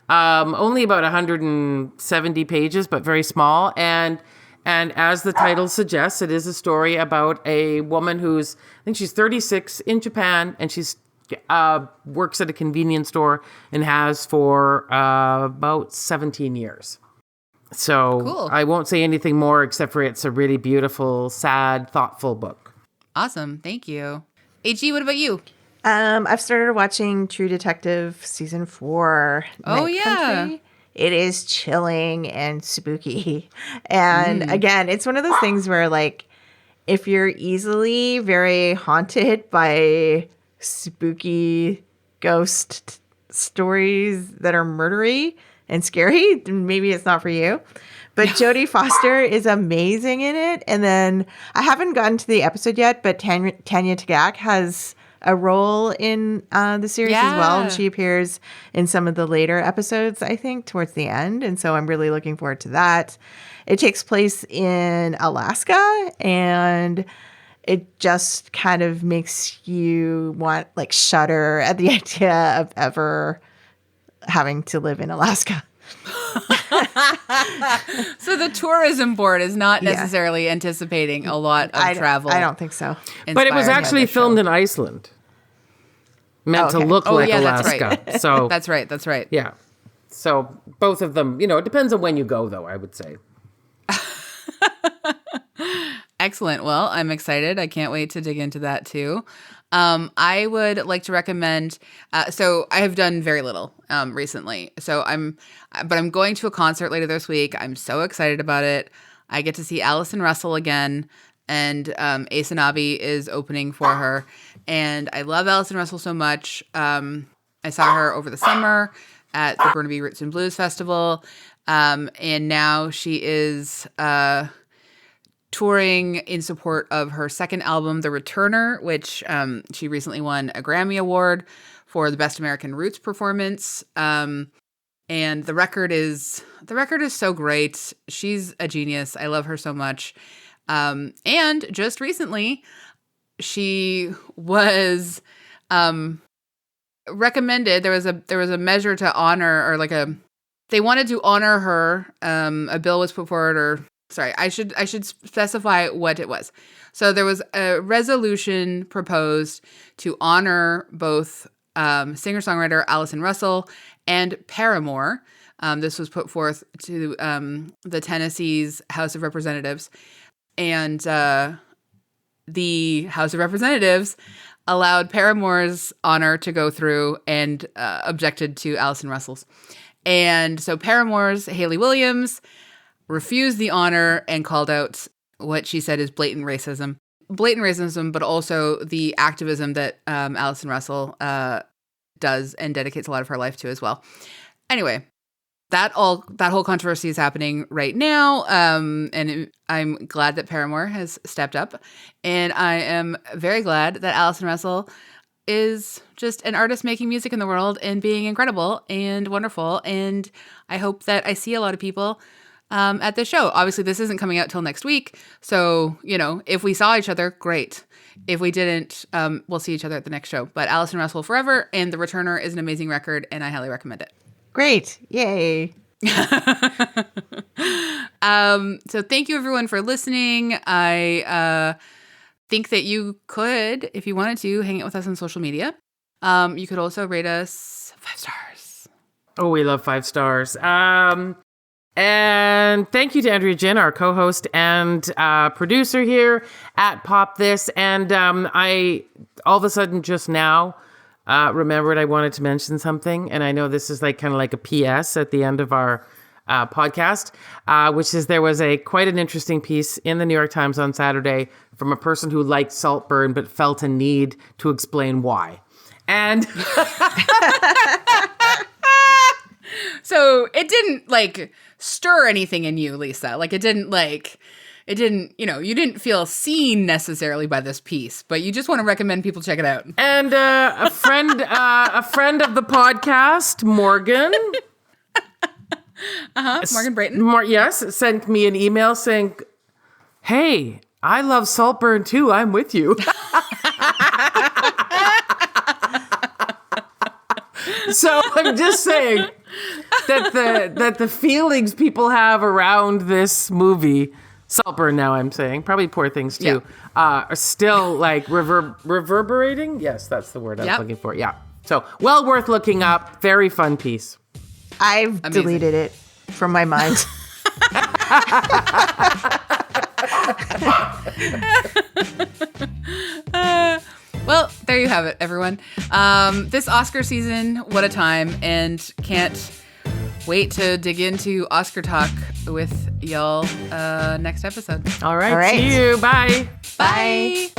Only about 170 pages, but very small. And as the title suggests, it is a story about a woman who's, I think she's 36 in Japan, and she's works at a convenience store and has for about 17 years. So Cool. I won't say anything more except for it's a really beautiful, sad, thoughtful book. Awesome. Thank you. AG, what about you? I've started watching True Detective season 4. Oh, Night yeah. Country. It is chilling and spooky. And again, it's one of those things where, like, if you're easily very haunted by spooky ghost stories that are murdery and scary, then maybe it's not for you. But Jodie Foster is amazing in it. And then I haven't gotten to the episode yet, but Tanya Tagaq has a role in the series as well. And she appears in some of the later episodes, I think, towards the end. And so I'm really looking forward to that. It takes place in Alaska, and it just kind of makes you want, like, shudder at the idea of ever having to live in Alaska. So the tourism board is not necessarily anticipating a lot of travel. I don't think so. But it was inspired by actually this show. filmed in Iceland. Meant to look like Alaska. That's right. So That's right. yeah. So both of them, it depends on when you go, though, I would say. Excellent. Well, I'm excited. I can't wait to dig into that too. I would like to recommend. So I have done very little recently. So I'm going to a concert later this week. I'm so excited about it. I get to see Allison Russell again, and Ace Anabi is opening for her. And I love Allison Russell so much. I saw her over the summer at the Burnaby Roots and Blues Festival, and now she is touring in support of her second album, The Returner, which she recently won a Grammy Award for the Best American Roots Performance. And the record is so great. She's a genius. I love her so much. And just recently, she was recommended. There was a measure to honor, or they wanted to honor her. A bill was put forward, or sorry, I should specify what it was. So there was a resolution proposed to honor both singer-songwriter Allison Russell and Paramore. This was put forth to the Tennessee's House of Representatives, and the House of Representatives allowed Paramore's honor to go through and objected to Allison Russell's. And so Paramore's Hayley Williams refused the honor and called out what she said is blatant racism, but also the activism that Allison Russell does and dedicates a lot of her life to as well. Anyway, that whole controversy is happening right now, and I'm glad that Paramore has stepped up, and I am very glad that Allison Russell is just an artist making music in the world and being incredible and wonderful, and I hope that I see a lot of people at this show. Obviously, this isn't coming out till next week, so if we saw each other, great. If we didn't, we'll see each other at the next show. But Allison Russell forever, and The Returner is an amazing record, and I highly recommend it. Great. Yay. So thank you everyone for listening. I think that you could, if you wanted to, hang out with us on social media. You could also rate us 5 stars. Oh, we love 5 stars. And thank you to Andrea Gin, our co-host and producer here at Pop This. And I all of a sudden just now remembered I wanted to mention something. And I know this is kind of like a PS at the end of our podcast, which is there was quite an interesting piece in the New York Times on Saturday from a person who liked Saltburn but felt a need to explain why. And so it didn't stir anything in you, Lisa. It didn't it didn't, you didn't feel seen necessarily by this piece, but you just want to recommend people check it out. And a friend of the podcast, Morgan. Morgan Brayton. Yes, sent me an email saying, "Hey, I love Saltburn too. I'm with you." So I'm just saying that the feelings people have around this movie, Saltburn now I'm saying, probably Poor Things too, are still like reverberating. Yes, that's the word I was looking for. Yeah. So well worth looking up. Very fun piece. I've deleted it from my mind. Well, there you have it, everyone. This Oscar season, what a time, and can't wait to dig into Oscar talk with y'all next episode. All right. See you. Bye. Bye.